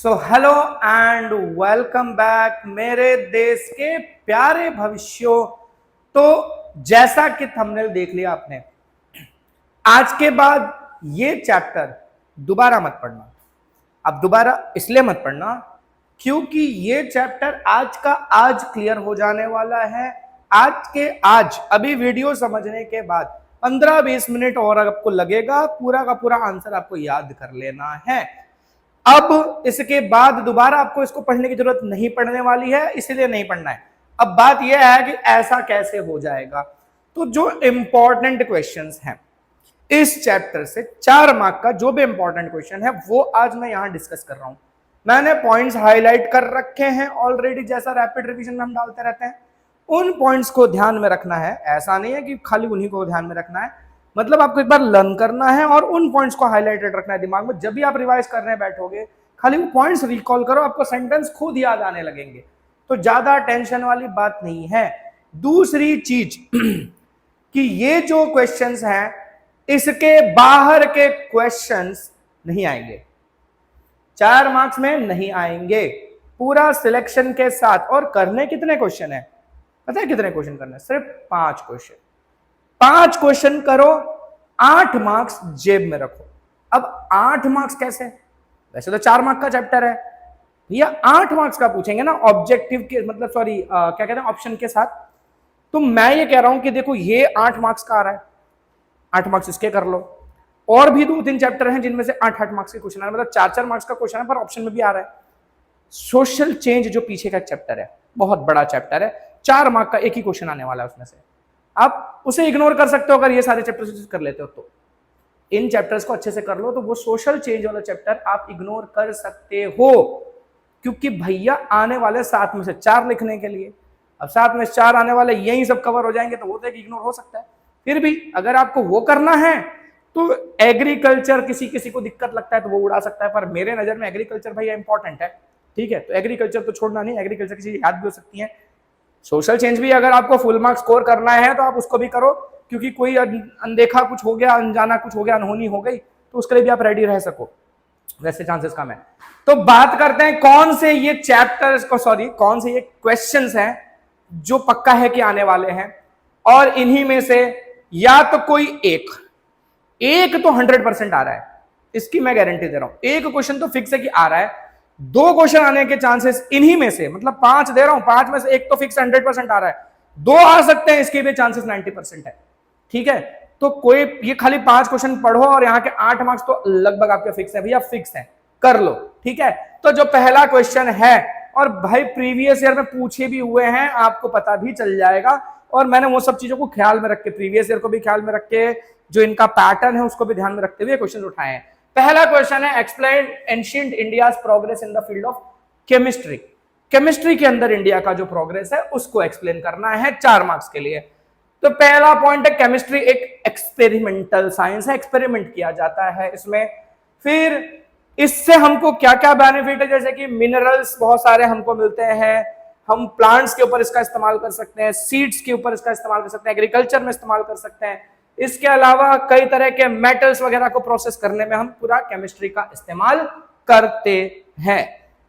So hello and welcome back मेरे देश के प्यारे भविष्यों। तो जैसा कि थंबनेल देख लिया आपने, आज के बाद ये चैप्टर दोबारा मत पढ़ना। अब दोबारा इसलिए मत पढ़ना क्योंकि ये चैप्टर आज का आज क्लियर हो जाने वाला है। आज के आज अभी वीडियो समझने के बाद 15-20 मिनट और आपको लगेगा, पूरा का पूरा आंसर आपको याद कर लेना है। अब इसके बाद दोबारा आपको इसको पढ़ने की जरूरत नहीं पड़ने वाली है, इसलिए नहीं पढ़ना है। अब बात यह है कि ऐसा कैसे हो जाएगा। तो जो इंपॉर्टेंट क्वेश्चंस हैं इस चैप्टर से 4 मार्क का जो भी इंपॉर्टेंट क्वेश्चन है वो आज मैं यहां डिस्कस कर रहा हूं। मैंने पॉइंट्स हाईलाइट कर रखे हैं ऑलरेडी, जैसा रैपिड रिवीजन में हम डालते रहते हैं। उन पॉइंट्स को ध्यान में रखना है, ऐसा नहीं है कि खाली उन्हीं को ध्यान में रखना है। मतलब आपको एक बार लर्न करना है और उन पॉइंट्स को हाईलाइटेड रखना है दिमाग में। जब भी आप रिवाइज करने बैठोगे खाली वो पॉइंट्स रिकॉल करो, आपको सेंटेंस खुद याद आने लगेंगे। तो ज्यादा टेंशन वाली बात नहीं है। दूसरी चीज कि ये जो क्वेश्चंस हैं इसके बाहर के क्वेश्चंस नहीं आएंगे, 4 मार्क्स में नहीं आएंगे, पूरा सिलेक्शन के साथ। और करने कितने क्वेश्चन है पता है? कितने क्वेश्चन करने? सिर्फ 5 क्वेश्चन। 5 क्वेश्चन करो, 8 मार्क्स जेब में रखो। अब 8 मार्क्स कैसे? वैसे तो 4 मार्क्स का चैप्टर है भैया, 8 मार्क्स का पूछेंगे ना ऑब्जेक्टिव के, मतलब सॉरी क्या कहते हैं, ऑप्शन के साथ। तो मैं ये कह रहा हूं कि देखो ये 8 मार्क्स का आ रहा है, 8 मार्क्स इसके कर लो। और भी 2-3 चैप्टर हैं जिनमें से 8-8 मार्क्स के क्वेश्चन आ रहे हैं, मतलब 4-4 मार्क्स का क्वेश्चन है पर ऑप्शन में भी आ रहा है। सोशल चेंज जो पीछे का चैप्टर है, बहुत बड़ा चैप्टर है, 4 मार्क का एक ही क्वेश्चन आने वाला है उसमें से। आप उसे इग्नोर कर सकते हो अगर ये सारे चैप्टर कर लेते हो तो। इन चैप्टर्स को अच्छे से कर लो तो वो सोशल चेंज वाला चैप्टर आप इग्नोर कर सकते हो, क्योंकि भैया आने वाले 7 में से 4 लिखने के लिए। अब 7 में 4 आने वाले यही सब कवर हो जाएंगे तो वो तो एक इग्नोर हो सकता है। फिर भी अगर आपको वो करना है तो एग्रीकल्चर किसी किसी को दिक्कत लगता है तो वो उड़ा सकता है, पर मेरे नजर में एग्रीकल्चर भैया इंपॉर्टेंट है। ठीक है, तो एग्रीकल्चर तो छोड़ना नहीं, एग्रीकल्चर की चीज याद भी हो सकती है। सोशल चेंज भी अगर आपको फुल मार्क्स स्कोर करना है तो आप उसको भी करो, क्योंकि कोई अनदेखा कुछ हो गया, अनजाना कुछ हो गया, अनहोनी हो गई तो उसके लिए भी आप रेडी रह सको, वैसे चांसेस कम है। तो बात करते हैं कौन से ये चैप्टर्स को, सॉरी कौन से ये क्वेश्चंस हैं जो पक्का है कि आने वाले हैं। और इन्हीं में से या तो कोई एक तो 100% आ रहा है, इसकी मैं गारंटी दे रहा हूं। एक क्वेश्चन तो फिक्स है कि आ रहा है, 2 क्वेश्चन आने के चांसेस इन्हीं में से, मतलब 5 दे रहा हूं, 5 में से एक तो फिक्स 100% आ रहा है, 2 आ सकते हैं, इसके भी चांसेस 90% है। ठीक है, तो कोई ये खाली 5 क्वेश्चन पढ़ो और यहाँ के 8 मार्क्स तो लगभग आपके फिक्स है भैया, फिक्स है, कर लो। ठीक है, तो जो पहला क्वेश्चन है, और भाई प्रीवियस ईयर में पूछे भी हुए हैं, आपको पता भी चल जाएगा। और मैंने वो सब चीजों को ख्याल में रख के, प्रीवियस ईयर को भी ख्याल में रख के, जो इनका पैटर्न है उसको भी ध्यान में रखते हुए क्वेश्चन उठाए हैं। पहला क्वेश्चन है explain ancient India's progress in the field of chemistry. Chemistry के अंदर इंडिया का जो प्रोग्रेस है उसको एक्सप्लेन करना है 4 मार्क्स के लिए। तो पहला पॉइंट है केमिस्ट्री एक एक्सपेरिमेंटल साइंस है, एक्सपेरिमेंट किया जाता है इसमें। फिर इससे हमको क्या क्या बेनिफिट है, जैसे कि मिनरल्स बहुत सारे हमको मिलते हैं, हम प्लांट्स के ऊपर इसका इस्तेमाल कर सकते हैं, सीड्स के ऊपर इसका इस्तेमाल कर सकते हैं, एग्रीकल्चर में इस्तेमाल कर सकते हैं। इसके अलावा कई तरह के मेटल्स वगैरह को प्रोसेस करने में हम पूरा केमिस्ट्री का इस्तेमाल करते हैं।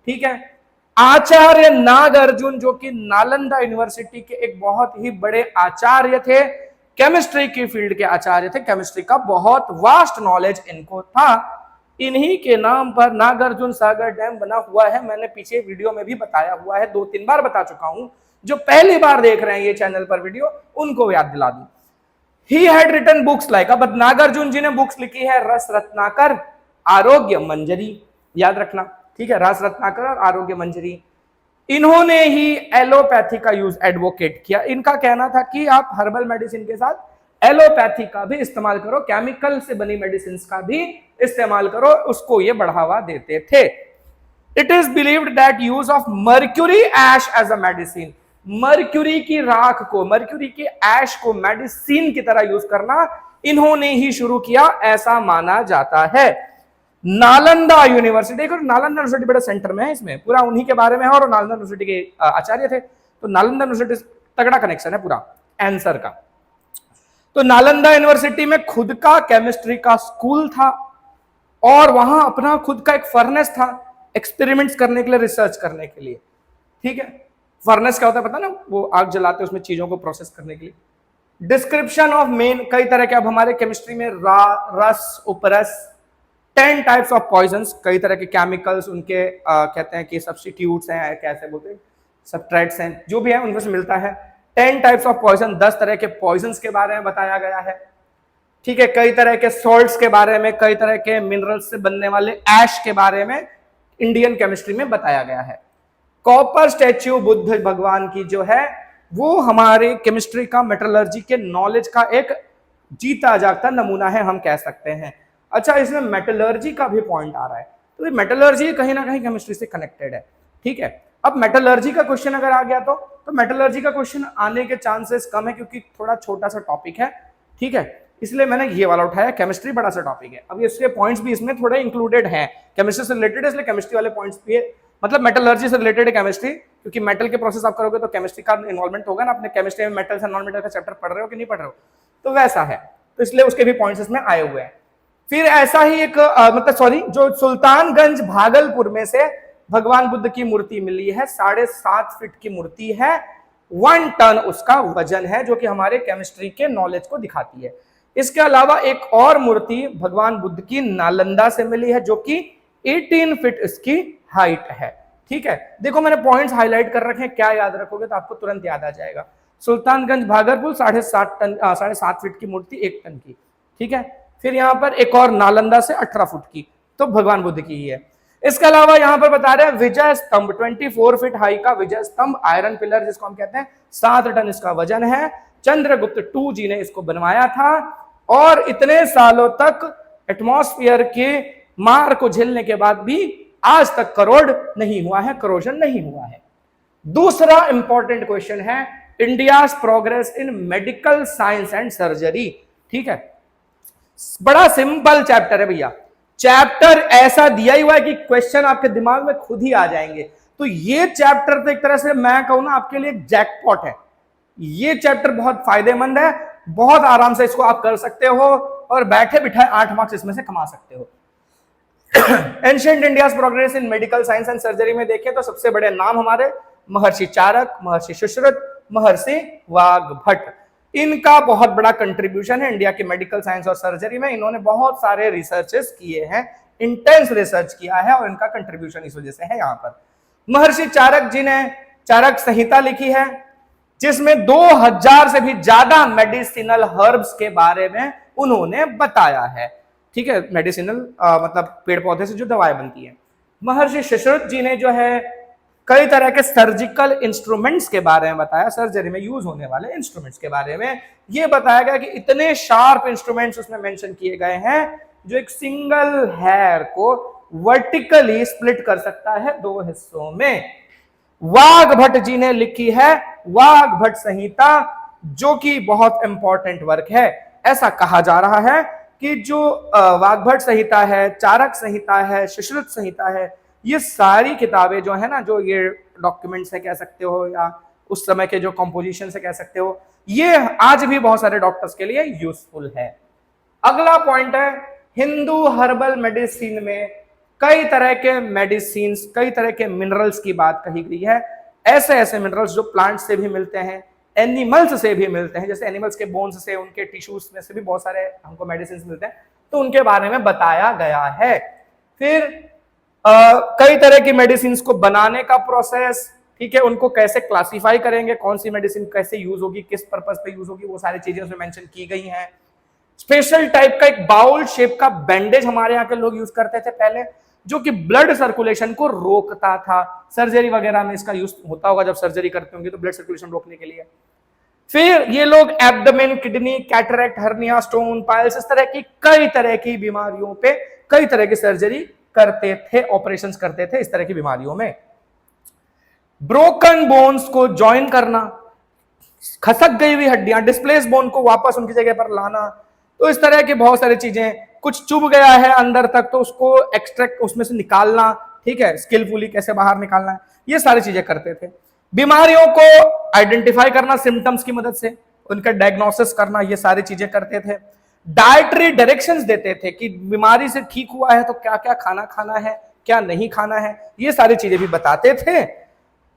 ठीक है, आचार्य नागार्जुन जो कि नालंदा यूनिवर्सिटी के एक बहुत ही बड़े आचार्य थे, केमिस्ट्री की फील्ड के आचार्य थे, केमिस्ट्री का बहुत वास्ट नॉलेज इनको था। इन्हीं के नाम पर नागार्जुन सागर डैम बना हुआ है, मैंने पीछे वीडियो में भी बताया हुआ है, 2-3 बार बता चुका हूं। जो पहली बार देख रहे हैं ये चैनल पर वीडियो, उनको याद दिला दूं। He had written books like, अब नागार्जुन जी ने बुक्स लिखी है रस रत्नाकर, आरोग्य मंजरी, याद रखना। ठीक है, रस रत्नाकर और आरोग्य मंजरी। इन्होंने ही एलोपैथी का यूज एडवोकेट किया। इनका कहना था कि आप हर्बल मेडिसिन के साथ एलोपैथी का भी इस्तेमाल करो, केमिकल से बनी मेडिसिन का भी इस्तेमाल करो, उसको ये बढ़ावा देते थे। It is believed that use of mercury ash as a medicine, mercury की राख को, मर्क्यूरी की ऐश को मेडिसिन की तरह यूज करना इन्होंने ही शुरू किया, ऐसा माना जाता है। नालंदा यूनिवर्सिटी, देखो नालंदा यूनिवर्सिटी बड़ा सेंटर में है, इसमें पूरा उन्हीं के बारे में है, और नालंदा यूनिवर्सिटी के आचार्य थे, तो नालंदा यूनिवर्सिटी तगड़ा कनेक्शन है पूरा आंसर का। तो नालंदा यूनिवर्सिटी में खुद का केमिस्ट्री का स्कूल था और वहां अपना खुद का एक फर्नेस था। एक्सपेरिमेंट्स करने के लिए, रिसर्च करने के लिए, ठीक है। फर्नेस क्या होता है पता ना, वो आग जलाते हैं उसमें चीजों को प्रोसेस करने के लिए। डिस्क्रिप्शन ऑफ मेन, कई तरह के, अब हमारे केमिस्ट्री में रस, उपरस, 10 टाइप्स ऑफ पॉइजन्स, कई तरह के केमिकल्स, उनके कहते हैं कि सब्स्टिट्यूट्स हैं, कैसे बोलते हैं, सबट्रैक्ट्स हैं, जो भी है उनमें से मिलता है। 10 टाइप्स ऑफ पॉइजन, 10 तरह के पॉइजन्स के बारे में बताया गया है, ठीक है। कई तरह के सॉल्ट्स के बारे में, कई तरह के मिनरल्स से बनने वाले ऐश के बारे में इंडियन केमिस्ट्री में बताया गया है। कॉपर स्टैच्यू बुद्ध भगवान की जो है वो हमारे केमिस्ट्री का, मेटलर्जी के नॉलेज का एक जीता जागता नमूना है, हम कह सकते हैं। अच्छा, इसमें मेटलर्जी का भी पॉइंट आ रहा है, तो ये मेटलर्जी कहीं ना कहीं केमिस्ट्री से कनेक्टेड है, ठीक है। अब मेटलर्जी का क्वेश्चन अगर आ गया तो मेटलर्जी का क्वेश्चन आने के चांसेस कम है, क्योंकि थोड़ा छोटा सा टॉपिक है, ठीक है, इसलिए मैंने ये वाला उठाया। केमिस्ट्री बड़ा सा टॉपिक है, अब इसके पॉइंट्स भी इसमें थोड़े इंक्लूडेड हैं, केमिस्ट्री से रिलेटेड है, इसलिए केमिस्ट्री वाले पॉइंट्स भी है, मतलब मेटलर्जी से रिलेटेड है केमिस्ट्री, क्योंकि मेटल के प्रोसेस आप करोगे तो केमिस्ट्री का इन्वॉल्वमेंट होगा ना, अपने केमिस्ट्री में मेटल से नॉन मेटल का चैप्टर पढ़ रहे हो कि नहीं पढ़ रहे हो, तो वैसा है, तो इसलिए उसके भी पॉइंट्स इसमें आए हुए हैं। फिर ऐसा ही एक जो सुल्तानगंज भागलपुर में से भगवान बुद्ध की मूर्ति मिली है, 7.5 फीट की मूर्ति है, 1 टन उसका वजन है, जो कि हमारे केमिस्ट्री के नॉलेज को दिखाती है। इसके अलावा एक और मूर्ति भगवान बुद्ध की नालंदा से मिली है, जो कि 18 फीट इसकी हाइट है, ठीक है। देखो मैंने पॉइंट्स हाईलाइट कर रखे हैं, क्या याद रखोगे तो आपको तुरंत याद आ जाएगा। सुल्तानगंज भागलपुर 7.5 फीट की मूर्ति, 1 टन की, ठीक है। फिर यहाँ पर एक और नालंदा से 18 फुट की, तो भगवान बुद्ध की ही है। इसके अलावा यहाँ पर बता रहे हैं विजय स्तंभ, 24 फीट हाई का विजय स्तंभ, आयरन पिलर जिसको हम कहते हैं, 7 टन इसका वजन है। चंद्रगुप्त 2 जी ने इसको बनवाया था, और इतने सालों तक एटमॉस्फेयर के मार को झेलने के बाद भी आज तक करोड़ नहीं हुआ है, करोजन नहीं हुआ है। दूसरा इंपॉर्टेंट क्वेश्चन है India's progress in medical science and surgery, ठीक है। बड़ा सिंपल चैप्टर है भैया, चैप्टर ऐसा दिया ही हुआ है कि क्वेश्चन आपके दिमाग में खुद ही आ जाएंगे। तो ये चैप्टर तो एक तरह से मैं कहूं ना आपके लिए जैकपॉट है, ये चैप्टर बहुत फायदेमंद है, बहुत आराम से इसको आप कर सकते हो और बैठे बिठाए 8 मार्क्स इसमें से कमा सकते हो। Ancient India's progress in medical science and surgery में देखें तो सबसे बड़े नाम हमारे महर्षि चारक, महर्षि सुश्रुत, महर्षि वाग्भट, इनका बहुत बड़ा कंट्रीब्यूशन है इंडिया के मेडिकल साइंस और सर्जरी में। इन्होंने बहुत सारे रिसर्चेस किए हैं, इंटेंस रिसर्च किया है, और इनका कंट्रीब्यूशन इस वजह से है। यहाँ पर महर्षि चारक जी ने चारक संहिता लिखी है, जिसमें 2000 से भी ज्यादा मेडिसिनल हर्ब्स के बारे में उन्होंने बताया है, ठीक है। मेडिसिनल मतलब पेड़ पौधे से जो दवाएं बनती है। महर्षि सुश्रुत जी ने जो है कई तरह के सर्जिकल इंस्ट्रूमेंट्स के बारे में बताया, सर्जरी में यूज होने वाले इंस्ट्रूमेंट्स के बारे में यह बताया गया कि इतने शार्प इंस्ट्रूमेंट्स उसमें मेंशन किए गए हैं जो एक सिंगल हेयर को वर्टिकली स्प्लिट कर सकता है 2 हिस्सों में। वाग्भट जी ने लिखी है वाग्भट संहिता, जो कि बहुत इंपॉर्टेंट वर्क है। ऐसा कहा जा रहा है कि जो वाग्भट संहिता है, चारक संहिता है, सुश्रुत संहिता है, ये सारी किताबें जो है ना, जो ये डॉक्यूमेंट्स है कह सकते हो, या उस समय के जो कंपोजिशन से कह सकते हो, ये आज भी बहुत सारे डॉक्टर्स के लिए यूजफुल है। अगला पॉइंट है हिंदू हर्बल मेडिसिन में कई तरह के मेडिसिन, कई तरह के मिनरल्स की बात कही गई है। ऐसे ऐसे मिनरल्स जो प्लांट से भी मिलते हैं, एनिमल्स से भी मिलते हैं, जैसे एनिमल्स के बोन्स से, उनके टिश्यूज में से भी बहुत सारे हमको मेडिसिन मिलते हैं, तो उनके बारे में बताया गया है। फिर कई तरह की मेडिसिन को बनाने का प्रोसेस, ठीक है, उनको कैसे क्लासिफाई करेंगे, कौन सी मेडिसिन कैसे यूज होगी, किस पर्पस पे यूज होगी, वो सारी चीजें उसमें मेंशन की गई हैं। स्पेशल टाइप का एक बाउल शेप का बैंडेज हमारे यहाँ के लोग यूज करते थे पहले, जो कि ब्लड सर्कुलेशन को रोकता था। सर्जरी वगैरह में इसका यूज होता होगा, जब सर्जरी करते होंगे तो ब्लड सर्कुलेशन रोकने के लिए। फिर ये लोग abdomen, kidney, cataract, hernia, stone, piles, इस तरह की कई तरह की बीमारियों पे कई तरह की सर्जरी करते थे, ऑपरेशंस करते थे इस तरह की बीमारियों में। ब्रोकन बोन्स को ज्वाइन करना, खसक गई हुई हड्डियां, डिस्प्लेस बोन को वापस उनकी जगह पर लाना, तो इस तरह की बहुत सारी चीजें। कुछ चुभ गया है अंदर तक तो उसको एक्सट्रैक्ट, उसमें से निकालना, ठीक है, स्किलफुली कैसे बाहर निकालना है, ये सारी चीजें करते थे। बीमारियों को आइडेंटिफाई करना सिम्टम्स की मदद से, उनका डायग्नोसिस करना, ये सारी चीजें करते थे। डाइटरी डायरेक्शंस देते थे कि बीमारी से ठीक हुआ है तो क्या क्या खाना खाना है, क्या नहीं खाना है, ये सारी चीजें भी बताते थे।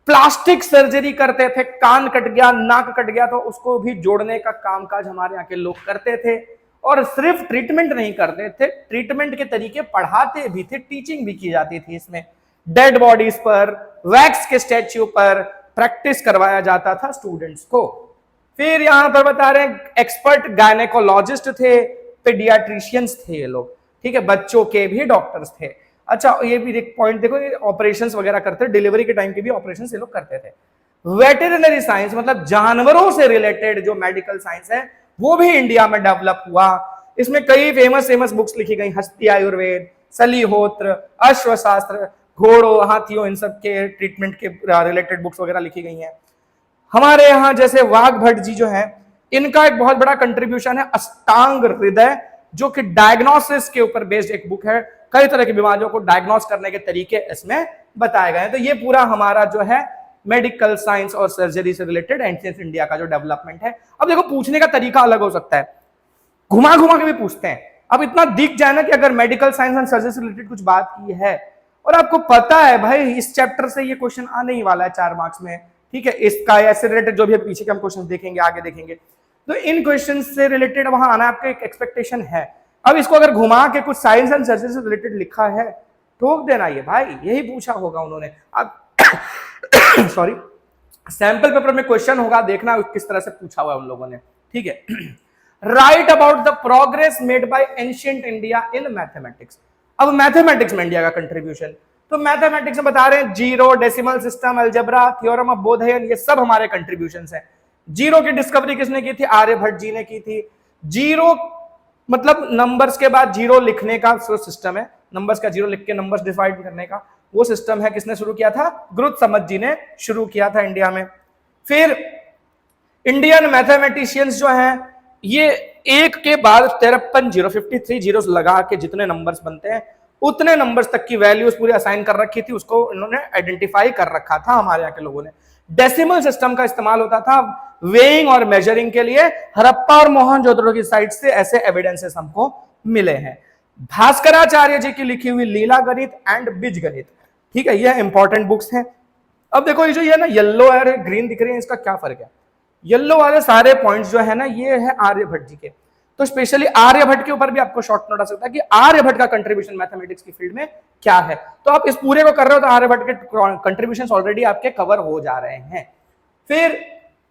प्लास्टिक सर्जरी करते थे, कान कट गया, नाक कट गया तो उसको भी जोड़ने का कामकाज हमारे यहाँ के लोग करते थे। और सिर्फ ट्रीटमेंट नहीं करते थे, ट्रीटमेंट के तरीके पढ़ाते भी थे, टीचिंग भी की जाती थी। इसमें डेड बॉडीज पर, वैक्स के स्टैच्यू पर प्रैक्टिस करवाया जाता था स्टूडेंट्स को। फिर यहां पर बता रहे हैं एक्सपर्ट गायनेकोलॉजिस्ट थे, पीडियाट्रिशियंस थे ये लोग, ठीक है, बच्चों के भी डॉक्टर्स थे। अच्छा, ये भी एक पॉइंट देखो, ये ऑपरेशंस वगैरह करते, डिलीवरी के टाइम के भी ऑपरेशंस ये लोग करते थे। वेटरनरी साइंस मतलब जानवरों से रिलेटेड जो मेडिकल साइंस है वो भी इंडिया में डेवलप हुआ। इसमें कई फेमस बुक्स लिखी गई, हस्ती आयुर्वेद, सलीहोत्र, अश्वशास्त्र, घोड़ों, हाथियों, इन सब के ट्रीटमेंट के रिलेटेड बुक्स वगैरह लिखी गई हैं। हमारे यहाँ जैसे वाघ भट्ट जी जो है, इनका एक बहुत बड़ा कंट्रीब्यूशन है अष्टांग हृदय, जो कि डायग्नोसिस के ऊपर बेस्ड एक बुक है। कई तरह की बीमारियों को डायग्नोस करने के तरीके इसमें बताए गए हैं। तो ये पूरा हमारा जो है मेडिकल साइंस और सर्जरी से रिलेटेड एंशिएंट इंडिया का जो डेवलपमेंट है। अब देखो, पूछने का तरीका अलग हो सकता है, घुमा घुमा के भी पूछते हैं। अब इतना दिख जाए ना कि अगर मेडिकल साइंस एंड सर्जरी से रिलेटेड कुछ बात की है और आपको पता है भाई इस चैप्टर से ये क्वेश्चन आने ही वाला है 4 मार्क्स में, ठीक है, इसका ऐसे रिलेटेड जो भी पीछे के हम क्वेश्चन देखेंगे, आगे देखेंगे, तो इन क्वेश्चन से रिलेटेड वहां आना आपका एक एक्सपेक्टेशन है। अब इसको अगर घुमा के कुछ साइंस एंड सर्जरी से रिलेटेड लिखा है, ठोक देना ये भाई, यही पूछा होगा उन्होंने। अब सॉरी, सैंपल पेपर में क्वेश्चन होगा, देखना किस तरह से पूछा हुआ है उन लोगों ने, ठीक है। Write about the progress made by ancient India in mathematics. अब मैथमेटिक्स में इंडिया का कंट्रीब्यूशन, तो मैथमेटिक्स में बता रहे हैं zero, decimal system, algebra, theorem of Baudhayana, ये सब हमारे कंट्रीब्यूशंस हैं। जीरो की डिस्कवरी किसने की थी? आर्यभट्ट जी ने की थी। जीरो मतलब नंबर्स के बाद जीरो लिखने का जो सिस्टम है, नंबर्स का जीरो लिख के नंबर्स डिवाइड करने का वो सिस्टम है, किसने शुरू किया था? गुरुत्समद जी ने शुरू किया था इंडिया में। फिर इंडियन मैथमेटिशियंस जो हैं, ये एक के बाद 53 जीरो, 53 जीरोस लगा के जितने नंबर्स बनते हैं उतने नंबर्स तक की वैल्यूज पूरी असाइन कर रखी थी, उसको इन्होंने आइडेंटिफाई कर रखा था हमारे यहाँ के लोगों ने। डेसिमल सिस्टम का इस्तेमाल होता था वेइंग और मेजरिंग के लिए। हड़प्पा और मोहनजोदड़ो की साइड से ऐसे एविडेंसेस हमको मिले हैं। भास्कराचार्य जी की लिखी हुई लीला गणित एंड बीज गणित, ठीक है, ये इंपॉर्टेंट बुक्स हैं। अब देखो ये जो ये ना येलो और ग्रीन दिख रही है, इसका क्या फर्क है? येलो वाले सारे पॉइंट्स जो है ना, ये है आर्यभट्ट जी के। तो स्पेशली आर्यभट्ट के ऊपर भी आपको शॉर्ट नोट आ सकता है कि आर्यभट्ट का कंट्रीब्यूशन मैथमेटिक्स की फील्ड में क्या है। तो आप इस पूरे को कर रहे हो तो आर्यभट्ट के कंट्रीब्यूशंस ऑलरेडी आपके कवर हो जा रहे हैं। फिर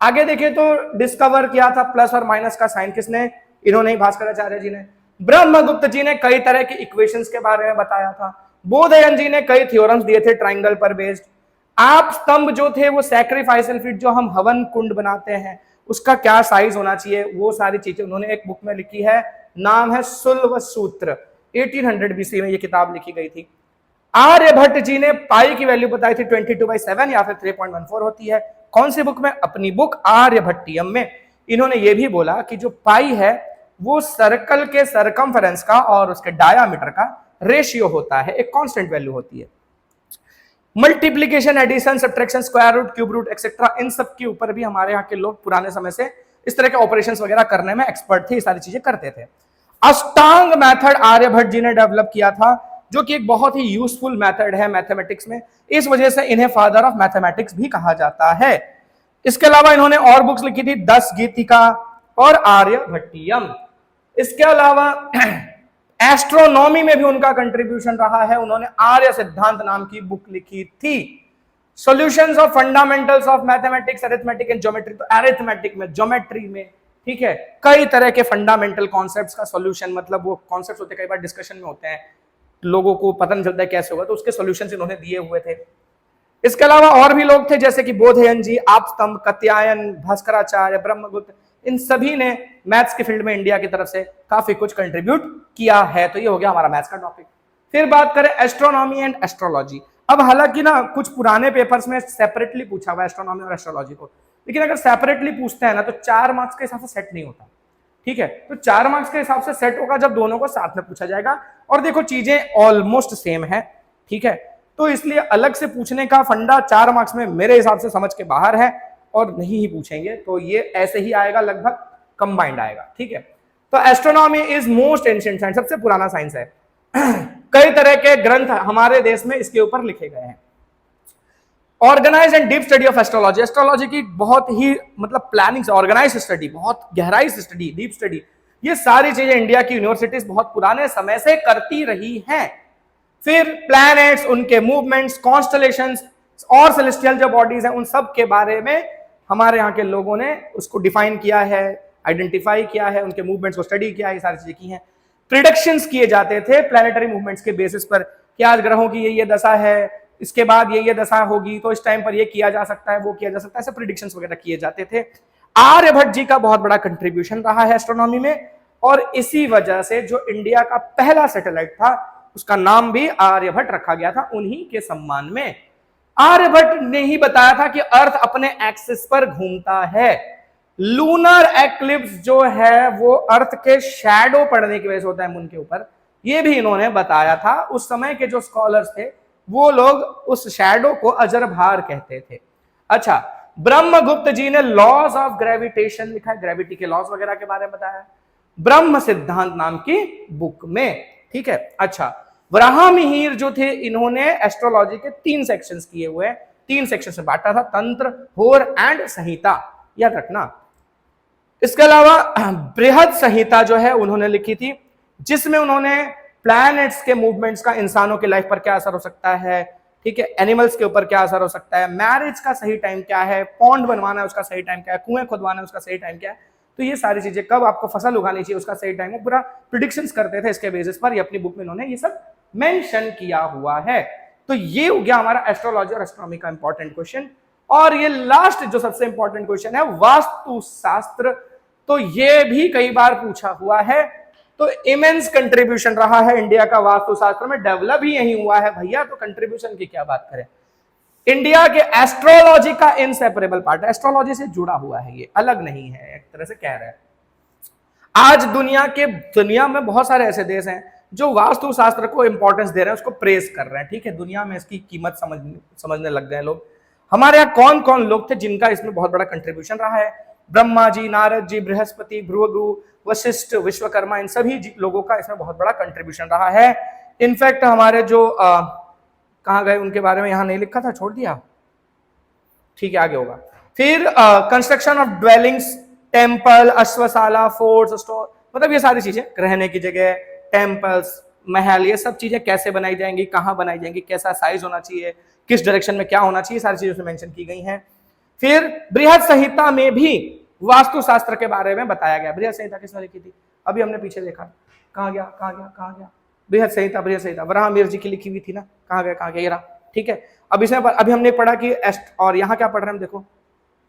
आगे देखें तो डिस्कवर किया था प्लस और माइनस का साइन किसने? इन्होंने ही, भास्कराचार्य जी ने। ब्रह्मगुप्त जी ने कई तरह की इक्वेशंस के बारे में बताया था। बोधयन जी ने कई थ्योरम्स दिए थे ट्राइंगल पर बेस्ड। आप स्तंभ जो थे वो सैक्रिफाइसल फीट, जो हम हवन कुंड बनाते हैं, उसका क्या साइज होना चाहिए, वो सारी चीजें उन्होंने एक बुक में लिखी है, नाम है सुलभ सूत्र। 1800 बीसी में ये किताब लिखी गई थी। आर्यभट्ट जी ने पाई की वैल्यू बताई थी 22/7 या फिर 3.14 होती है। कौन सी बुक में? अपनी बुक आर्यभट्टियम में। इन्होंने ये भी बोला कि जो पाई है वो सर्कल के सरकमफेरेंस का और उसके डायामीटर का रेशियो होता है, एक कांस्टेंट वैल्यू होती है। Multiplication, addition, subtraction, square root, cube root etcetera, इन सब के ऊपर भी हमारे यहाँ के लोग पुराने समय से इस तरह के ऑपरेशंस वगैरह करने में एक्सपर्ट थे, ये सारी चीजें करते थे। अष्टांग मेथड आर्यभट्ट जी ने डेवलप किया था, जो कि एक बहुत ही यूजफुल मेथड है मैथमेटिक्स में। इस वजह से इन्हें फादर ऑफ मैथमेटिक्स भी कहा जाता है। इसके अलावा इन्होंने और बुक्स लिखी थी, 10 गीतिका और आर्यभट्टियम। इसके अलावा एस्ट्रोनॉमी में भी उनका कंट्रीब्यूशन रहा है। उन्होंने आर्य सिद्धांत नाम की बुक लिखी थी। Solutions of fundamentals of mathematics, arithmetic and geometry, तो अरिथमेटिक में, ज्योमेट्री में, ठीक है, कई तरह के फंडामेंटल कॉन्सेप्ट्स का सॉल्यूशन, मतलब वो कॉन्सेप्ट्स होते कई बार डिस्कशन में होते हैं, लोगों को पता नहीं चलता है कैसे होगा, तो उसके सॉल्यूशंस इन्होंने दिए हुए थे। इसके अलावा और भी लोग थे जैसे कि बोधयन जी, आपस्तंभ, कात्यायन, भास्कराचार्य, ब्रह्मगुप्त, इन सभी ने मैथ्स की फील्ड में इंडिया की तरफ से काफी कुछ कंट्रीब्यूट किया है। तो ये हो गया हमारा मैथ्स का टॉपिक। फिर बात करें एस्ट्रोनॉमी एंड एस्ट्रोलॉजी। अब हालांकि ना कुछ पुराने पेपर्स में सेपरेटली पूछा हुआ है एस्ट्रोनॉमी और एस्ट्रोलॉजी को, लेकिन अगर सेपरेटली पूछते हैं ना तो 4 मार्क्स के हिसाब से सेट नहीं होता, ठीक है। तो 4 मार्क्स के हिसाब से सेट होगा जब दोनों को साथ में पूछा जाएगा। और देखो चीजें ऑलमोस्ट सेम है, ठीक है, तो इसलिए अलग से पूछने का फंडा 4 मार्क्स में मेरे हिसाब से समझ के बाहर है और नहीं ही पूछेंगे, तो ये ऐसे ही आएगा, लगभग कंबाइंड आएगा, ठीक है। तो astronomy is most ancient science, सबसे पुराना साइंस है। कई तरह के ग्रंथ हमारे देश में इसके ऊपर लिखे गए हैं। Organise and deep study of astrology, astrology की बहुत ही मतलब प्लानिंग से ऑर्गेनाइज स्टडी, बहुत गहराई से स्टडी, डीप स्टडी, ये सारी चीजें इंडिया की यूनिवर्सिटीज बहुत पुराने समय से करती रही हैं। फिर प्लैनेट्स, उनके मूवमेंट्स, कॉन्स्टलेशंस और सेलेस्टियल जो बॉडीज हैं उन सब के बारे में हमारे यहाँ के लोगों ने उसको डिफाइन किया है, आइडेंटिफाई किया है, उनके मूवमेंट्स को स्टडी किया है, ये सारी चीजें की हैं। प्रिडिक्शंस किए जाते थे प्लैनेटरी मूवमेंट्स के बेसिस पर कि आज ग्रहों की ये दशा है, इसके बाद ये दशा होगी तो इस टाइम पर ये किया जा सकता है, वो किया जा सकता है, ऐसे प्रिडिक्शंस वगैरह किए जाते थे। आर्यभट्ट जी का बहुत बड़ा कंट्रीब्यूशन रहा है एस्ट्रोनॉमी में, और इसी वजह से जो इंडिया का पहला सैटेलाइट था उसका नाम भी आर्यभट्ट रखा गया था, उन्हीं के सम्मान में। आर्यभट्ट ने ही बताया था कि अर्थ अपने एक्सिस पर घूमता है। लूनर एक्लिप्स जो है वो अर्थ के शैडो पड़ने की वजह से होता है मून के ऊपर, ये भी इन्होंने बताया था। उस समय के जो स्कॉलर्स थे वो लोग उस शैडो को अजरभार कहते थे। अच्छा, ब्रह्मगुप्त जी ने लॉज ऑफ ग्रेविटेशन लिखा है, ग्रेविटी के लॉज वगैरह के बारे में बताया ब्रह्म सिद्धांत नाम की बुक में, ठीक है। अच्छा, वराहमिहिर जो थे इन्होंने एस्ट्रोलॉजी के 3 सेक्शंस किए हुए हैं, 3 सेक्शन में बांटा था, तंत्र, होर एंड संहिता, याद रखना। इसके अलावा बृहद संहिता जो है उन्होंने लिखी थी, जिसमें उन्होंने प्लैनेट्स के मूवमेंट्स का इंसानों की लाइफ पर क्या असर हो सकता है, ठीक है, एनिमल्स के ऊपर क्या असर हो सकता है, मैरिज का सही टाइम क्या है, पॉन्ड बनवाना है उसका सही टाइम क्या है, कुएं खुदवाना है उसका सही टाइम क्या है, तो ये सारी चीजें, कब आपको फसल उगानी चाहिए उसका सही टाइम है, पूरा प्रिडिक्शंस करते थे इसके बेसिस पर। ये अपनी बुक में इन्होंने ये सब मेंशन किया हुआ है। तो ये हो गया हमारा एस्ट्रोलॉजी और एस्ट्रोनॉमी का इंपॉर्टेंट क्वेश्चन। और ये लास्ट जो सबसे इंपॉर्टेंट क्वेश्चन है वास्तुशास्त्र, तो ये भी कई बार पूछा हुआ है। तो इमेंस कंट्रीब्यूशन रहा है इंडिया का वास्तुशास्त्र में, डेवलप ही यही हुआ है भैया, तो कंट्रीब्यूशन की क्या बात करें। इंडिया के एस्ट्रोलॉजी का इनसेपरेबल पार्ट है, एस्ट्रोलॉजी से जुड़ा हुआ है, ये अलग नहीं है, एक तरह से कह रहे हैं। आज दुनिया में बहुत सारे ऐसे देश हैं जो वास्तुशास्त्र को इंपॉर्टेंस दे रहे हैं, उसको प्रेस कर रहे हैं, ठीक है, दुनिया में इसकी कीमत समझने लग गए लोग। हमारे यहाँ कौन कौन लोग थे जिनका इसमें बहुत बड़ा कंट्रीब्यूशन रहा है? ब्रह्मा जी, नारद जी, बृहस्पति, भृगु, वशिष्ठ, विश्वकर्मा, इन सभी लोगों का इसमें बहुत बड़ा कंट्रीब्यूशन रहा है। इनफैक्ट हमारे जो कहाँ गए उनके बारे में यहाँ नहीं लिखा था, छोड़ दिया, ठीक है, आगे होगा। फिर कंस्ट्रक्शन ऑफ ड्वेलिंग्स, टेम्पल, अश्वशाला, फोर्ट्स, स्टोर, मतलब ये सारी चीजें, रहने की जगह, टेम्पल्स, महल, ये सब चीजें कैसे बनाई जाएंगी, कहाँ बनाई जाएंगी, कैसा साइज होना चाहिए, किस डायरेक्शन में क्या होना चाहिए, सारी चीजें उसमें मेंशन की गई हैं। फिर बृहद संहिता में भी वास्तुशास्त्र के बारे में बताया गया। बृहद संहिता किसने लिखी थी? अभी हमने पीछे देखा, कहाँ गया बृहद संहिता वराहमिहिर जी की लिखी हुई थी ना, कहाँ गया ये रहा, ठीक है। अब इसमें अभी हमने पढ़ा कि और यहाँ क्या पढ़ रहे हैं हम, देखो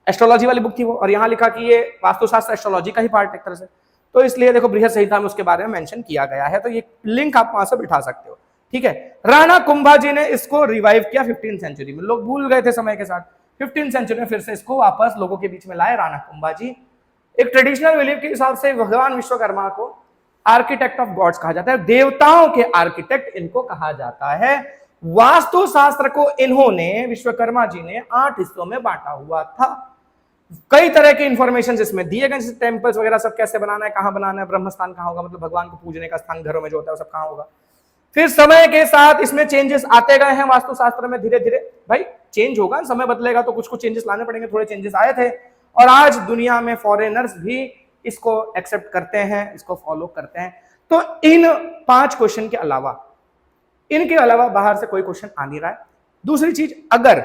एस्ट्रोलॉजी वाली बुक थी वो, और यहाँ लिखा कि ये वास्तुशास्त्र एस्ट्रोलॉजी का ही पार्ट एक तरह से, तो इसलिए देखो बृहद संहिता में उसके बारे में मेंशन किया गया है, तो ये लिंक आप वहां से बिठा सकते हो, ठीक है। राणा कुंभा जी ने इसको रिवाइव किया 15th सेंचुरी में, लोग भूल गए थे समय के साथ, 15th सेंचुरी में फिर से इसको वापस लोगों के बीच में लाए राणा कुंभा जी। एक ट्रेडिशनल बिलीफ के हिसाब से भगवान विश्वकर्मा को आर्किटेक्ट ऑफ गॉड्स कहा जाता है, देवताओं के आर्किटेक्ट इनको कहा जाता है। वास्तुशास्त्र को इन्होंने, विश्वकर्मा जी ने 8 हिस्सों में बांटा हुआ था। कई तरह के इंफॉर्मेशन इसमें दिए गए, जैसे टेम्पल्स वगैरह सब कैसे बनाना है, कहां बनाना है, ब्रह्म स्थान कहां होगा, मतलब भगवान को पूजने का स्थान घरों में जो होता है वो सब कहां होगा। फिर समय के साथ इसमें चेंजेस आते गए हैं वास्तुशास्त्र में, धीरे धीरे भाई चेंज होगा, समय बदलेगा तो कुछ चेंजेस लाने पड़ेंगे, थोड़े चेंजेस आए थे, और आज दुनिया में फॉरेनर्स भी इसको एक्सेप्ट करते हैं, इसको फॉलो करते हैं। तो इन 5 क्वेश्चन के अलावा, इनके अलावा बाहर से कोई क्वेश्चन आ नहीं रहा है। दूसरी चीज, अगर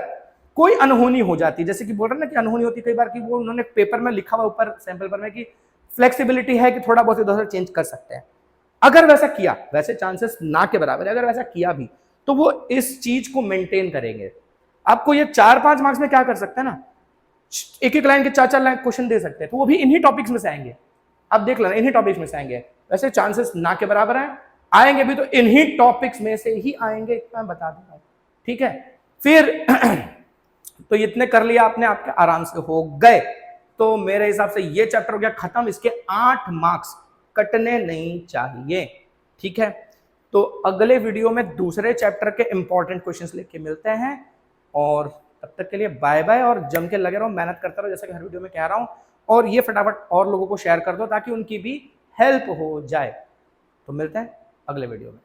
कोई अनहोनी हो जाती, जैसे कि बोल रहे ना कि अनहोनी होती कई बार, कि वो उन्होंने पेपर में लिखा हुआ ऊपर सैंपल पर में कि फ्लेक्सिबिलिटी है कि थोड़ा बहुत इधर चेंज कर सकते हैं, अगर वैसा किया, वैसे चांसेस ना के बराबर है, अगर वैसा किया भी तो वो इस चीज को मेंटेन करेंगे। आपको ये 4-5 मार्क्स में क्या कर सकते हैं ना, एक लाइन के 4-4 लाइन क्वेश्चन दे सकते हैं, तो वो भी इन्हीं टॉपिक्स में से आएंगे, आप देख लेना, इन्हीं टॉपिक्स में से आएंगे। वैसे चांसेस ना के बराबर है, आएंगे भी तो इन्हीं टॉपिक्स में से ही आएंगे, इतना बता दूंगा, ठीक है। फिर तो इतने कर लिया आपने, आपके आराम से हो गए। तो मेरे हिसाब से ये चैप्टर हो गया खत्म, इसके 8 मार्क्स कटने नहीं चाहिए, ठीक है। तो अगले वीडियो में दूसरे चैप्टर के इंपॉर्टेंट क्वेश्चंस लेके मिलते हैं, और तब तक के लिए बाय बाय, और जम के लगे रहो, मेहनत करते रहो, जैसे कि हर वीडियो में कह रहा हूं, और ये फटाफट और लोगों को शेयर कर दो ताकि उनकी भी हेल्प हो जाए। तो मिलते हैं अगले वीडियो में।